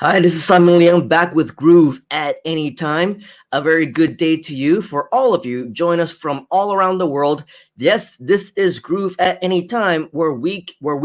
Hi, this is Simon Leung back with Groove at any time. A very good day to you. For all of you, join us from all around the world. Yes, this is Groove at any time, where we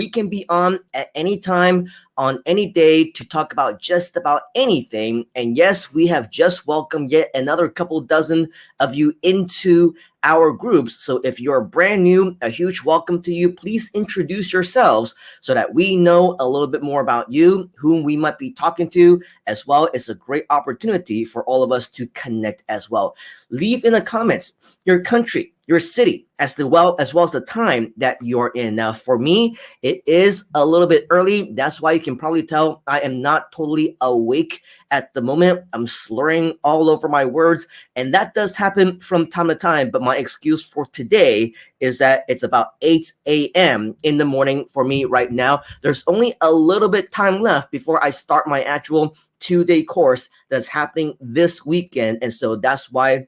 can be on at any time on any day to talk about just about anything. And yes, we have just welcomed yet another couple dozen of you into our groups. So if you're brand new, a huge welcome to you. Please introduce yourselves so that we know a little bit more about you, whom we might be talking to as well. It's a great opportunity for all of us to connect as well. Leave in the comments your country, your city, as well as the time that you're in. Now, for me, it is a little bit early. That's why you can probably tell I am not totally awake at the moment. I'm slurring all over my words, and that does happen from time to time. But my excuse for today is that it's about 8 a.m. in the morning for me right now. There's only a little bit time left before I start my actual 2-day course that's happening this weekend. And so that's why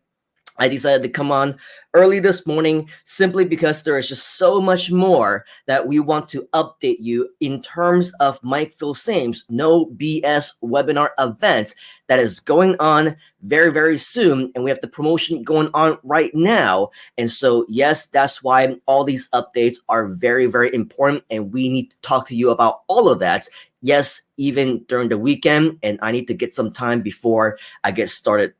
I decided to come on early this morning, simply because there is just so much more that we want to update you in terms of Mike Filsaime's No BS webinar event that is going on very, very soon. And we have the promotion going on right now. And so, yes, that's why all these updates are very, very important. And we need to talk to you about all of that. Yes, even during the weekend. And I need to get some time before I get started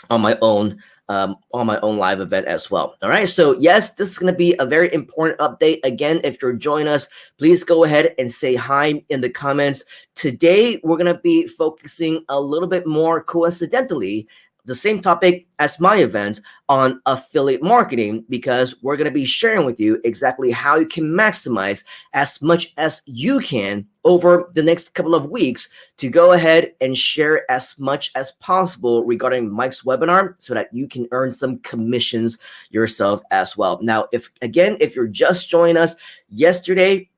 on my own live event as well. All right. So yes, this is going to be a very important update. Again, if you're joining us, please go ahead and say hi in the comments. Today, we're going to be focusing a little bit more coincidentally the same topic as my event on affiliate marketing, because we're going to be sharing with you exactly how you can maximize as much as you can over the next couple of weeks to go ahead and share as much as possible regarding Mike's webinar so that you can earn some commissions yourself as well. Now, if you're just joining us, yesterday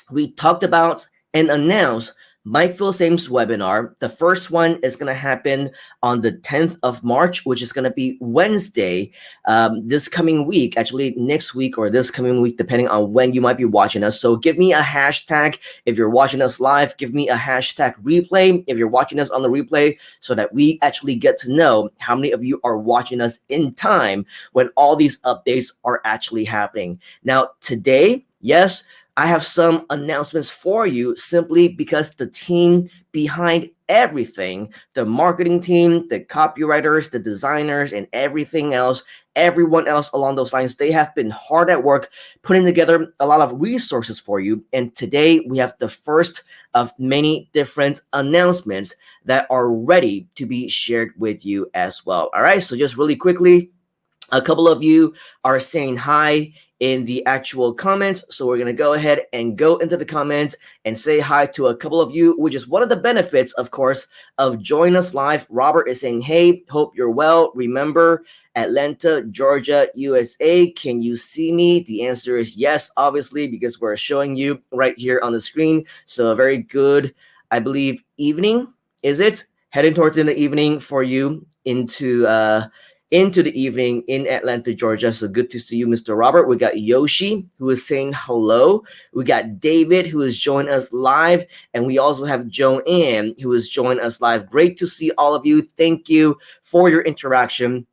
we talked about and announced Mike Filsaime's webinar. The first one is going to happen on the 10th of March, which is going to be Wednesday, this coming week, actually next week or this coming week, depending on when you might be watching us. So give me a hashtag if you're watching us live. Give me a hashtag replay if you're watching us on the replay, so that we actually get to know how many of you are watching us in time when all these updates are actually happening. Now, today, yes, I have some announcements for you, simply because the team behind everything, the marketing team, the copywriters, the designers, and everything else, everyone else along those lines, they have been hard at work putting together a lot of resources for you. And today we have the first of many different announcements that are ready to be shared with you as well. All right, so just really quickly, a couple of you are saying hi in the actual comments. So we're going to go ahead and go into the comments and say hi to a couple of you, which is one of the benefits, of course, of joining us live. Robert is saying, hey, hope you're well. Remember, Atlanta, Georgia, USA. Can you see me? The answer is yes, obviously, because we're showing you right here on the screen. So a very good, I believe, evening, is it? Heading towards in the evening for you into the evening in Atlanta, Georgia. So good to see you, Mr. Robert. We got Yoshi, who is saying hello. We got David, who is joining us live. And we also have Joanne, who is joining us live. Great to see all of you. Thank you for your interaction.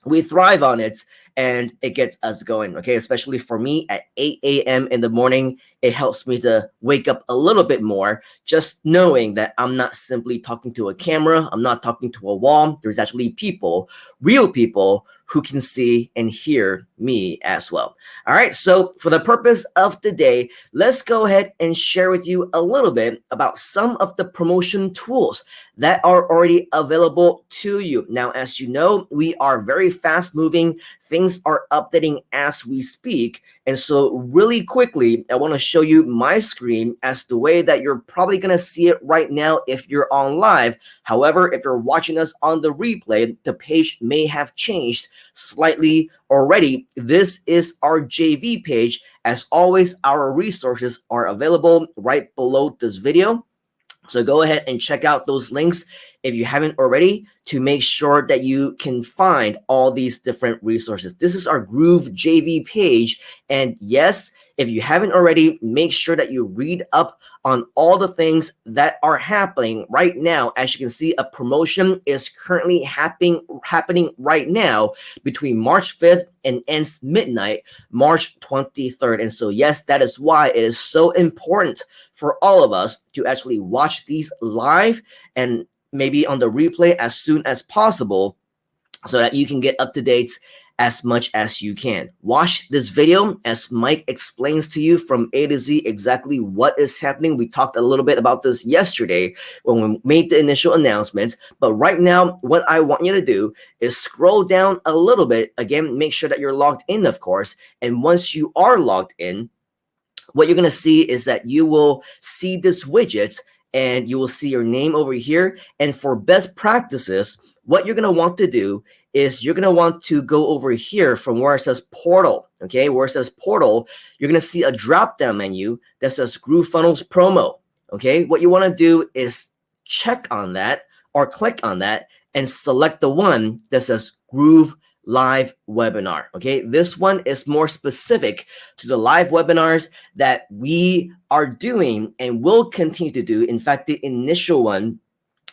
We thrive on it, and it gets us going, okay? Especially for me at 8 a.m. in the morning, it helps me to wake up a little bit more, just knowing that I'm not simply talking to a camera. I'm not talking to a wall. There's actually people, real people, who can see and hear me as well. All right, so for the purpose of today, let's go ahead and share with you a little bit about some of the promotion tools that are already available to you. Now, as you know, we are very fast moving. Things are updating as we speak. And so really quickly, I want to show you my screen as the way that you're probably going to see it right now if you're on live. However, if you're watching us on the replay, the page may have changed slightly already. This is our JV page. As always, our resources are available right below this video. So go ahead and check out those links if you haven't already, to make sure that you can find all these different resources. This is our Groove JV page. And yes, If you haven't already, make sure that you read up on all the things that are happening right now. As you can see, a promotion is currently happening right now between March 5th and ends midnight, March 23rd. And so, yes, that is why it is so important for all of us to actually watch these live and maybe on the replay as soon as possible, so that you can get up to date as much as you can. Watch this video as Mike explains to you from A to Z exactly what is happening. We talked a little bit about this yesterday when we made the initial announcements, but right now what I want you to do is scroll down a little bit. Again, make sure that you're logged in, of course, and once you are logged in, what you're going to see is that you will see this widget and you will see your name over here. And for best practices, what you're going to want to do is you're going to want to go over here from where it says portal. Okay, where it says portal, you're going to see a drop down menu that says GrooveFunnels promo. Okay, what you want to do is check on that or click on that and select the one that says Groove Live Webinar. Okay, this one is more specific to the live webinars that we are doing and will continue to do. In fact, the initial one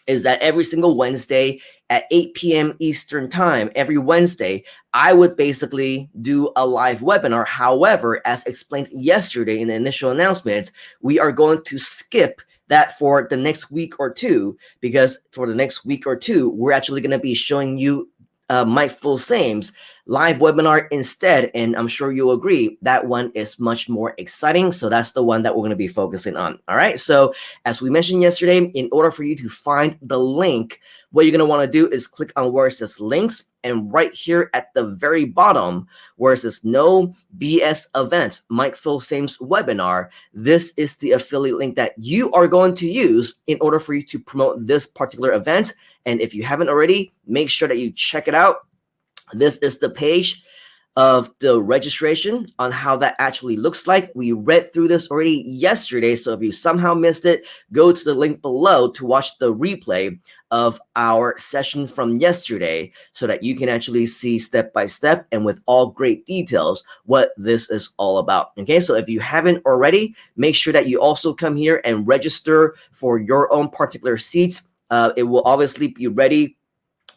is that every single Wednesday at 8 p.m. Eastern time, every Wednesday, I would basically do a live webinar. However, as explained yesterday in the initial announcements, we are going to skip that for the next week or two, because for the next week or two, we're actually going to be showing you Mike Filsaime's live webinar instead, and I'm sure you'll agree that one is much more exciting. So that's the one that we're going to be focusing on. All right, so as we mentioned yesterday, in order for you to find the link, what you're going to want to do is click on where it says links, and right here at the very bottom where it says no BS events, Mike Filsaime's webinar, this is the affiliate link that you are going to use in order for you to promote this particular event. And if you haven't already, make sure that you check it out. This is the page of the registration on how that actually looks like. We read through this already yesterday, so if you somehow missed it, go to the link below to watch the replay of our session from yesterday so that you can actually see step by step and with all great details what this is all about. Okay, so if you haven't already, make sure that you also come here and register for your own particular seats. It will obviously be ready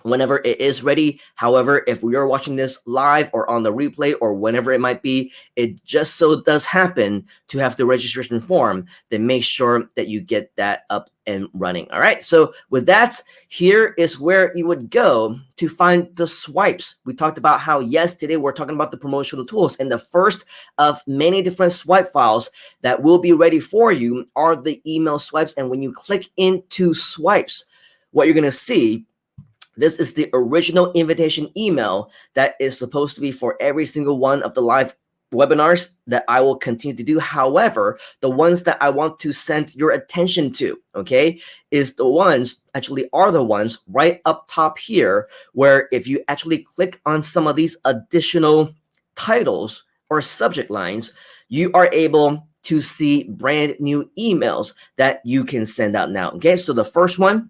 whenever it is ready. However, if we are watching this live or on the replay or whenever it might be, it just so does happen to have the registration form, then make sure that you get that up and running. All right, so with that, here is where you would go to find the swipes. We talked about how, yes, today we're talking about the promotional tools, and the first of many different swipe files that will be ready for you are the email swipes. And when you click into swipes, what you're going to see, this is the original invitation email that is supposed to be for every single one of the live webinars that I will continue to do. However, the ones that I want to send your attention to, okay, is the ones, actually are the ones right up top here, where if you actually click on some of these additional titles or subject lines, you are able to see brand new emails that you can send out now. Okay, so the first one,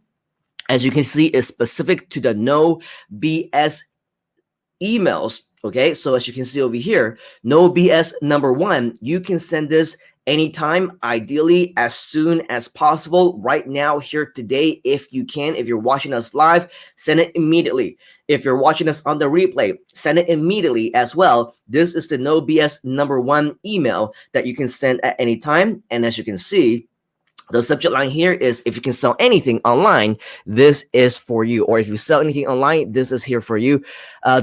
as you can see, is specific to the no BS emails. Okay, so as you can see over here, no BS number one, you can send this anytime, ideally as soon as possible, right now, here today, if you can. If you're watching us live, send it immediately. If you're watching us on the replay, send it immediately as well. This is the no BS number one email that you can send at any time. And as you can see, the subject line here is, if you can sell anything online, this is for you. Or if you sell anything online, this is here for you.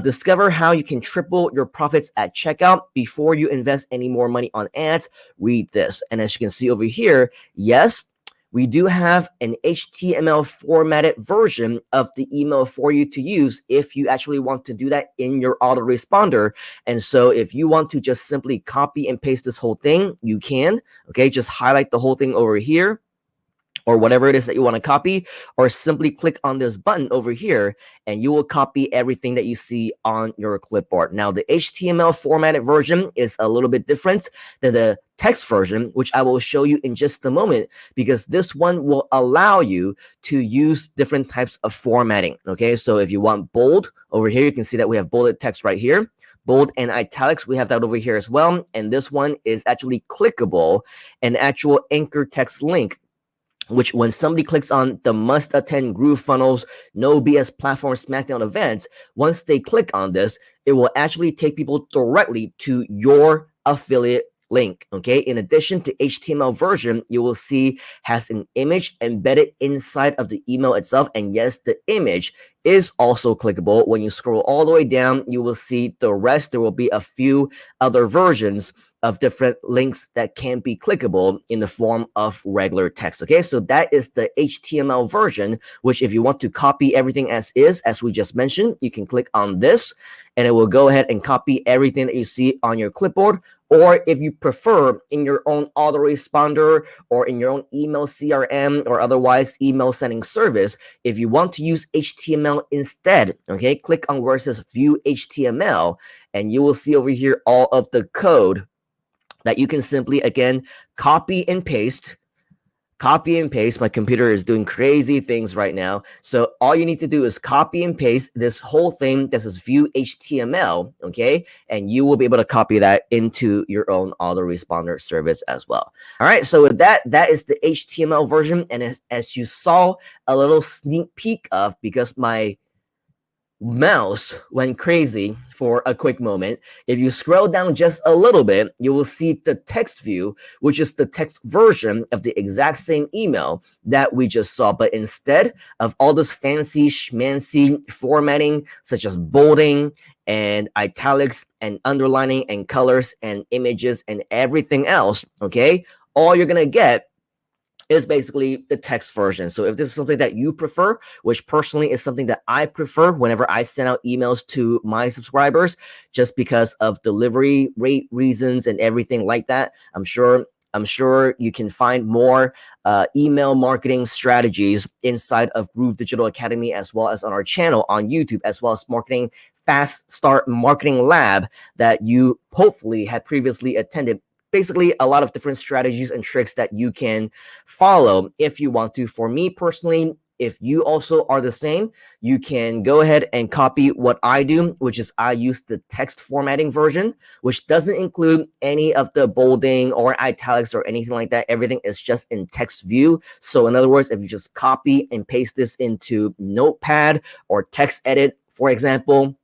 Discover how you can triple your profits at checkout before you invest any more money on ads. Read this. And as you can see over here, yes, we do have an HTML formatted version of the email for you to use if you actually want to do that in your autoresponder. And so if you want to just simply copy and paste this whole thing, you can. Okay, just highlight the whole thing over here, or whatever it is that you want to copy, or simply click on this button over here and you will copy everything that you see on your clipboard. Now, the HTML formatted version is a little bit different than the text version, which I will show you in just a moment, because this one will allow you to use different types of formatting. Okay, so if you want bold over here, you can see that we have bolded text right here. bold and italics, we have that over here as well. And this one is actually clickable, an actual anchor text link, which when somebody clicks on the must attend Groove Funnels No BS Platform Smackdown events, once they click on this, it will actually take people directly to your affiliate link. Okay, in addition to HTML version, you will see has an image embedded inside of the email itself, and yes, the image is also clickable. When you scroll all the way down, you will see the rest. There will be a few other versions of different links that can be clickable in the form of regular text. Okay, so that is the HTML version, which if you want to copy everything as is, as we just mentioned, you can click on this and it will go ahead and copy everything that you see on your clipboard. Or if you prefer, in your own autoresponder or in your own email CRM or otherwise email sending service, if you want to use HTML instead, okay, click on where it says view HTML and you will see over here all of the code that you can simply, again, copy and paste. My computer is doing crazy things right now. So all you need to do is copy and paste this whole thing that says view HTML, okay? And you will be able to copy that into your own autoresponder service as well. All right, so with that, that is the HTML version. And as you saw a little sneak peek of, because my mouse went crazy for a quick moment, if you scroll down just a little bit, you will see the text view, which is the text version of the exact same email that we just saw. But instead of all this fancy schmancy formatting, such as bolding and italics and underlining and colors and images and everything else, okay, all you're gonna get is basically the text version. So if this is something that you prefer, which personally is something that I prefer whenever I send out emails to my subscribers, just because of delivery rate reasons and everything like that, I'm sure you can find more email marketing strategies inside of Groove Digital Academy, as well as on our channel on YouTube, as well as Marketing Fast Start Marketing Lab that you hopefully had previously attended. Basically, a lot of different strategies and tricks that you can follow if you want to. For me personally, if you also are the same, you can go ahead and copy what I do, which is I use the text formatting version, which doesn't include any of the bolding or italics or anything like that. Everything is just in text view. So in other words, if you just copy and paste this into Notepad or text edit, for example,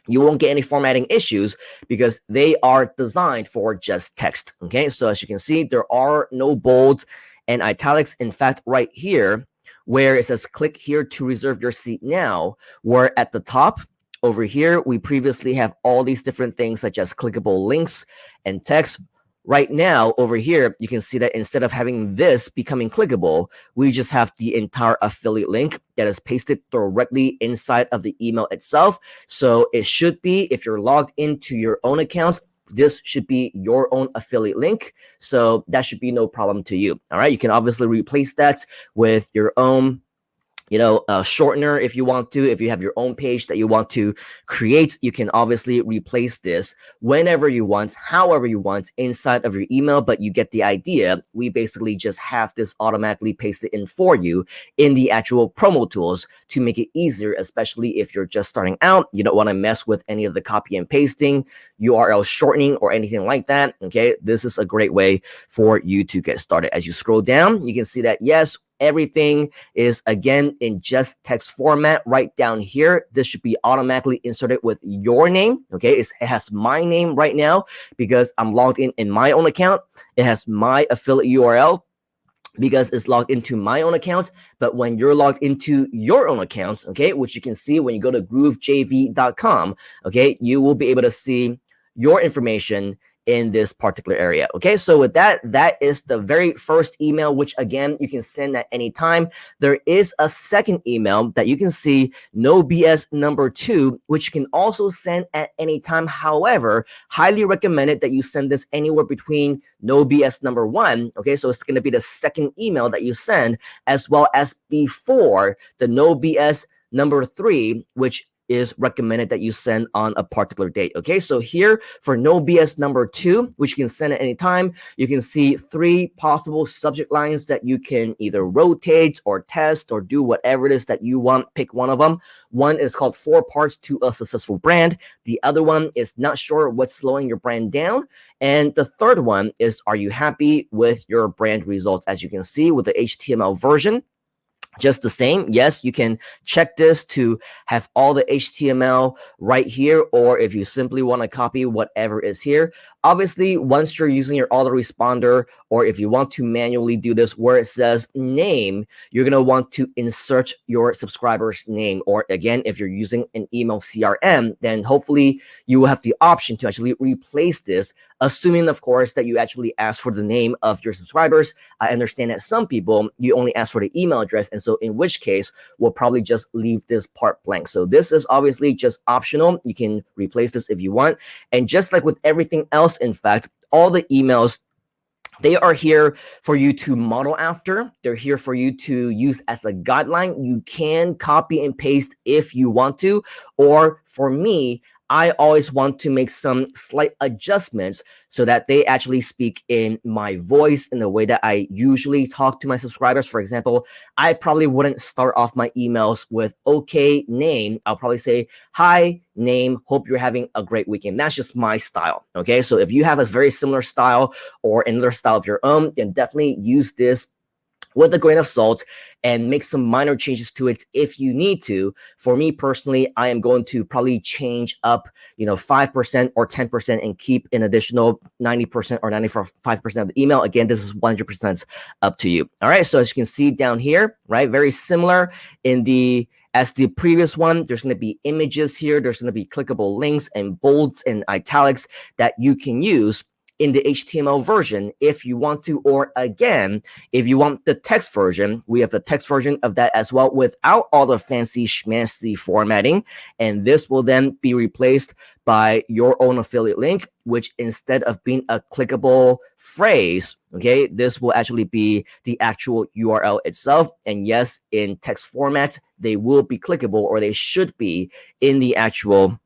you won't get any formatting issues because they are designed for just text. Okay, so as you can see, there are no bolds and italics. In fact, right here, where it says click here to reserve your seat now, where at the top over here, we previously have all these different things such as clickable links and text. Right now, over here, you can see that instead of having this becoming clickable, we just have the entire affiliate link that is pasted directly inside of the email itself. So it should be, if you're logged into your own account, this should be your own affiliate link. So that should be no problem to you. All right, you can obviously replace that with your own shortener if you want to. If you have your own page that you want to create, you can obviously replace this whenever you want, however you want inside of your email, but you get the idea. We basically just have this automatically pasted in for you in the actual promo tools to make it easier, especially if you're just starting out. You don't want to mess with any of the copy and pasting, URL shortening, or anything like that. Okay, this is a great way for you to get started. As you scroll down, you can see that yes, everything is again in just text format right down here. This should be automatically inserted with your name. Okay, it has my name right now because I'm logged in my own account. It has my affiliate URL because it's logged into my own account. But when you're logged into your own accounts, okay, which you can see when you go to groovejv.com, okay, you will be able to see your information in this particular area. Okay, so with that, that is the very first email, which again, you can send at any time. There is a second email that you can see, no BS number 2, which you can also send at any time. However, highly recommended that you send this anywhere between no BS number 1. Okay, so it's going to be the second email that you send, as well as before the no BS number 3, which is recommended that you send on a particular date. Okay, so here for no BS number 2, which you can send at any time, you can see 3 possible subject lines that you can either rotate or test or do whatever it is that you want. Pick one of them. One is called 4 parts to a successful brand. The other one is not sure what's slowing your brand down. And the third one is, are you happy with your brand results? As you can see with the HTML version, just the same. Yes, you can check this to have all the HTML right here, or if you simply want to copy whatever is here. Obviously, once you're using your autoresponder, or if you want to manually do this where it says name, you're going to want to insert your subscriber's name. Or again, if you're using an email CRM, then hopefully you will have the option to actually replace this, assuming, of course, that you actually ask for the name of your subscribers. I understand that some people, you only ask for the email address, and so in which case, we'll probably just leave this part blank. So this is obviously just optional. You can replace this if you want. And just like with everything else, in fact, all the emails, they are here for you to model after. They're here for you to use as a guideline. You can copy and paste if you want to, or for me, I always want to make some slight adjustments so that they actually speak in my voice in the way that I usually talk to my subscribers. For example, I probably wouldn't start off my emails with okay name. I'll probably say, hi name, hope you're having a great weekend. That's just my style. Okay, so if you have a very similar style or another style of your own, then definitely use this with a grain of salt and make some minor changes to it if you need to. For me personally, I am going to probably change up, 5% or 10% and keep an additional 90% or 95% of the email. Again, this is 100% up to you. All right, so as you can see down here, right, very similar as the previous one, there's going to be images here. There's going to be clickable links and bolds and italics that you can use in the HTML version if you want to, or again, if you want the text version, we have the text version of that as well without all the fancy schmancy formatting. And this will then be replaced by your own affiliate link, which instead of being a clickable phrase, okay, this will actually be the actual URL itself. And yes, in text format, they will be clickable, or they should be in the actual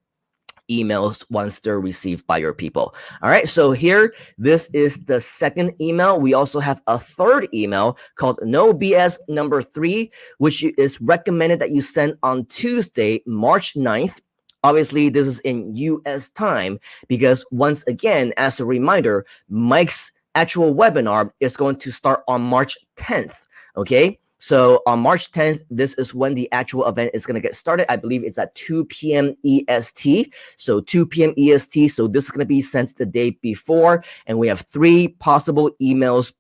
emails once they're received by your people. All right, so here, this is the second email. We also have a third email called No BS number 3, which is recommended that you send on Tuesday, March 9th. Obviously, this is in US time because once again, as a reminder, Mike's actual webinar is going to start on March 10th, okay? So on March 10th, this is when the actual event is going to get started. I believe it's at 2 p.m. EST. So 2 p.m. EST. So this is going to be sent the day before. And we have 3 possible emails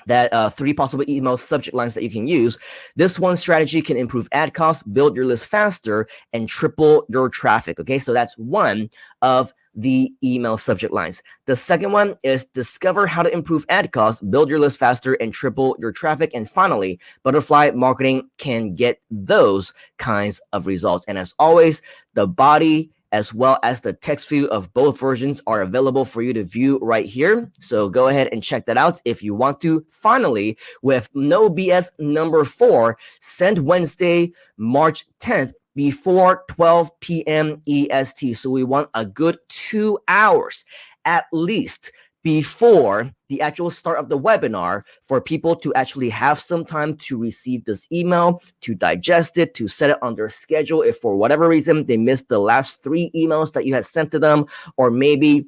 subject lines that you can use. This one strategy can improve ad costs, build your list faster, and triple your traffic. Okay, so that's one of the email subject lines. The second one is discover how to improve ad costs, build your list faster, and triple your traffic. And finally, butterfly marketing can get those kinds of results. And as always, the body as well as the text view of both versions are available for you to view right here. So go ahead and check that out if you want to. Finally, with No BS number 4, send Wednesday, March 10th before 12 p.m. EST. So we want a good 2 hours at least before the actual start of the webinar for people to actually have some time to receive this email, to digest it, to set it on their schedule. If for whatever reason they missed the last 3 emails that you had sent to them, or maybe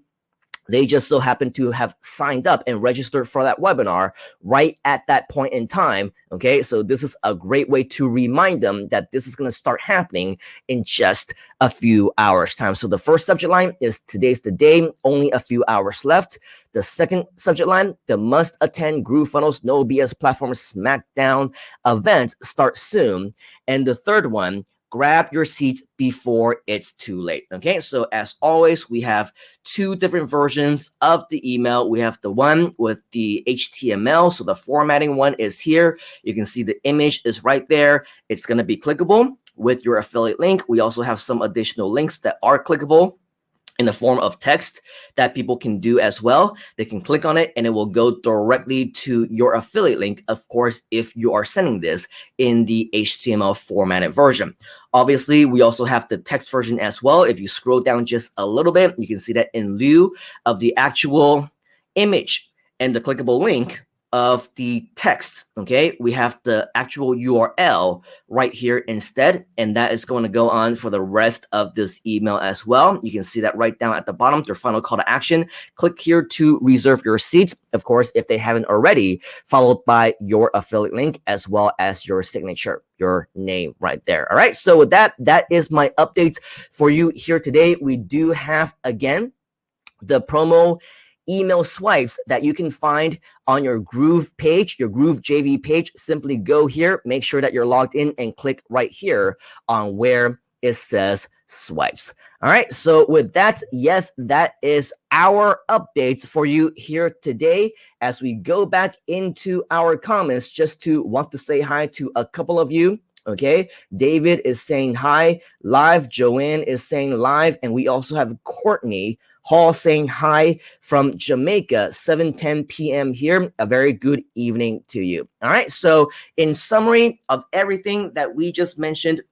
they just so happen to have signed up and registered for that webinar right at that point in time. Okay, so this is a great way to remind them that this is going to start happening in just a few hours time. So the first subject line is today's the day, only a few hours left. The second subject line, the must attend GrooveFunnels No BS Platform Smackdown event starts soon. And the third one, grab your seat before it's too late. Okay, so as always, we have 2 different versions of the email. We have the one with the HTML. So the formatting one is here. You can see the image is right there. It's going to be clickable with your affiliate link. We also have some additional links that are clickable. in the form of text that people can do as well. They can click on it and it will go directly to your affiliate link, of course, if you are sending this in the HTML formatted version. Obviously, we also have the text version as well. If you scroll down just a little bit, you can see that in lieu of the actual image and the clickable link of the text, okay, we have the actual URL right here instead, and that is going to go on for the rest of this email as well. You can see that right down at the bottom, their final call to action. Click here to reserve your seat, of course, if they haven't already, followed by your affiliate link as well as your signature, your name right there. All right, so with that, that is my updates for you here today. We do have, again, the promo email swipes that you can find on your Groove page, your Groove JV page. Simply go here, make sure that you're logged in, and click right here on where it says swipes. All right, so with that, yes, that is our updates for you here today. As we go back into our comments, just to want to say hi to a couple of you. Okay, David is saying hi live, Joanne is saying live, and we also have Courtney Hall saying hi from Jamaica, 7:10 p.m. here. A very good evening to you. All right, so in summary of everything that we just mentioned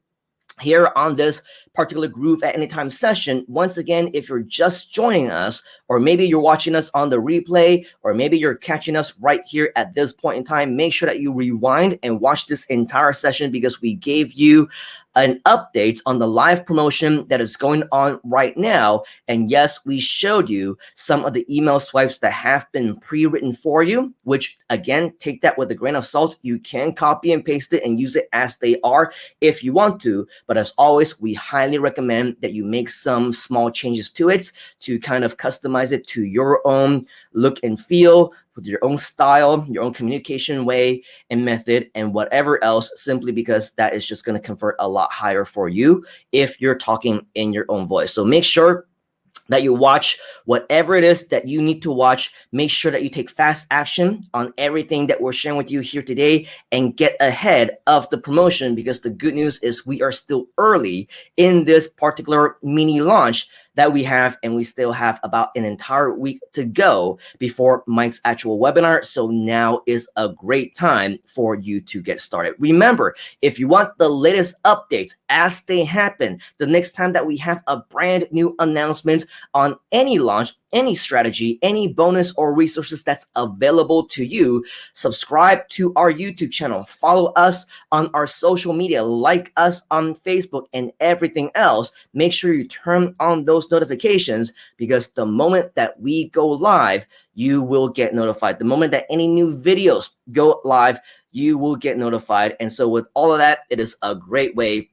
here on this particular Groove at Anytime session, once again, if you're just joining us, or maybe you're watching us on the replay, or maybe you're catching us right here at this point in time, make sure that you rewind and watch this entire session, because we gave you an update on the live promotion that is going on right now. And yes, we showed you some of the email swipes that have been pre-written for you, which again, take that with a grain of salt. You can copy and paste it and use it as they are if you want to. But as always, we highly recommend that you make some small changes to it to kind of customize it to your own look and feel, with your own style, your own communication way and method, and whatever else, simply because that is just going to convert a lot higher for you if you're talking in your own voice. So make sure that you watch whatever it is that you need to watch. Make sure that you take fast action on everything that we're sharing with you here today and get ahead of the promotion, because the good news is we are still early in this particular mini launch that we have, and we still have about an entire week to go before Mike's actual webinar. So now is a great time for you to get started. Remember, if you want the latest updates as they happen, the next time that we have a brand new announcement on any launch, any strategy, any bonus or resources that's available to you, subscribe to our YouTube channel, follow us on our social media, like us on Facebook and everything else. Make sure you turn on those notifications, because the moment that we go live, you will get notified. The moment that any new videos go live, you will get notified. And so with all of that, it is a great way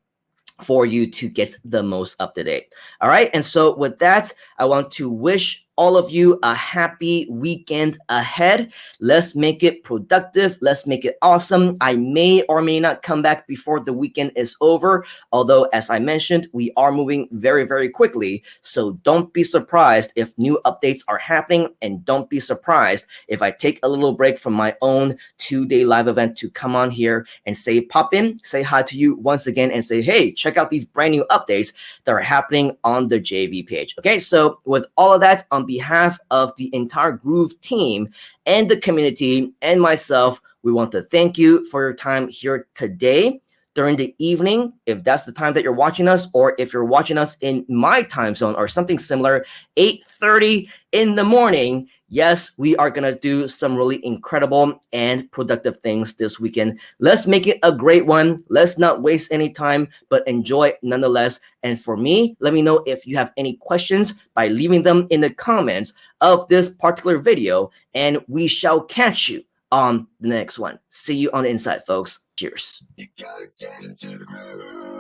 for you to get the most up to date. All right. And so with that, I want to wish all of you a happy weekend ahead. Let's make it productive. Let's make it awesome. I may or may not come back before the weekend is over. Although, as I mentioned, we are moving very, very quickly. So don't be surprised if new updates are happening. And don't be surprised if I take a little break from my own 2-day live event to come on here and say, pop in, say hi to you once again, and say, hey, check out these brand new updates that are happening on the JV page. Okay, so with all of that, on behalf of the entire Groove team and the community and myself, we want to thank you for your time here today during the evening, if that's the time that you're watching us, or if you're watching us in my time zone or something similar, 8:30 in the morning. Yes, we are going to do some really incredible and productive things this weekend. Let's make it a great one. Let's not waste any time, but enjoy it nonetheless. And for me, let me know if you have any questions by leaving them in the comments of this particular video, and we shall catch you on the next one. See you on the inside, folks. Cheers. You gotta get into the groove.